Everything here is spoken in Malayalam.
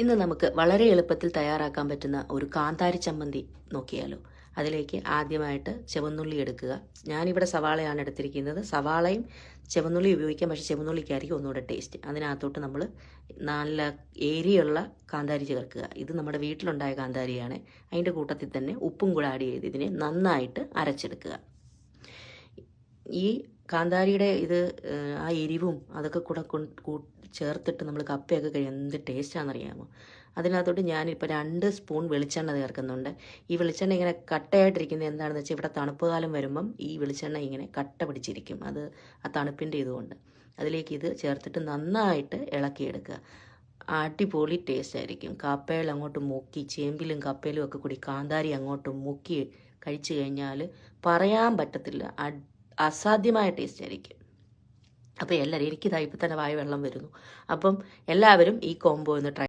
ഇന്ന് നമുക്ക് വളരെ എളുപ്പത്തിൽ തയ്യാറാക്കാൻ പറ്റുന്ന ഒരു കാന്താരി ചമ്മന്തി നോക്കിയാലോ. അതിലേക്ക് ആദ്യമായിട്ട് ചുവന്നുള്ളി എടുക്കുക. ഞാനിവിടെ സവാളയാണ് എടുത്തിരിക്കുന്നത്. സവാളയും ചുവന്നുള്ളി ഉപയോഗിക്കാം, പക്ഷേ ചുവന്നുള്ളിക്കായിരിക്കും ഒന്നുകൂടെ ടേസ്റ്റ്. അതിനകത്തോട്ട് നമ്മൾ നല്ല എരിയുള്ള കാന്താരി ചേർക്കുക. ഇത് നമ്മുടെ വീട്ടിലുണ്ടായ കാന്താരിയാണ്. അതിൻ്റെ കൂട്ടത്തിൽ തന്നെ ഉപ്പും കൂടെ ആഡ് ചെയ്ത് ഇതിനെ നന്നായിട്ട് അരച്ചെടുക്കുക. ഈ കാന്താരിയുടെ ആ എരിവും അതൊക്കെ കൂടെ ചേർത്തിട്ട് നമ്മൾ കപ്പയൊക്കെ കഴിയും എന്ത് ടേസ്റ്റാണെന്നറിയാമോ. അതിനകത്തോട്ട് ഞാനിപ്പോൾ 2 സ്പൂൺ വെളിച്ചെണ്ണ ചേർക്കുന്നുണ്ട്. ഈ വെളിച്ചെണ്ണ ഇങ്ങനെ കട്ടയായിട്ടിരിക്കുന്നത് എന്താണെന്ന് വെച്ചാൽ ഇവിടെ തണുപ്പ് കാലം വരുമ്പം ഈ വെളിച്ചെണ്ണ ഇങ്ങനെ കട്ട പിടിച്ചിരിക്കും. അത് ആ തണുപ്പിൻ്റെ ഇതുകൊണ്ട് അതിലേക്ക് ഇത് ചേർത്തിട്ട് നന്നായിട്ട് ഇളക്കിയെടുക്കുക. അടിപൊളി ടേസ്റ്റ് ആയിരിക്കും. കപ്പയിൽ അങ്ങോട്ട് മുക്കി, ചേമ്പിലും കപ്പയിലും ഒക്കെ കൂടി കാന്താരി അങ്ങോട്ട് മുക്കി കഴിച്ചു കഴിഞ്ഞാൽ പറയാൻ പറ്റത്തില്ല, അസാധ്യമായ ടേസ്റ്റ് ആയിരിക്കും. അപ്പോൾ എല്ലാവരും, എനിക്കിതാ ഇപ്പം തന്നെ വായ വെള്ളം വരുന്നു. അപ്പം എല്ലാവരും ഈ കോംബോ ഒന്ന് ട്രൈ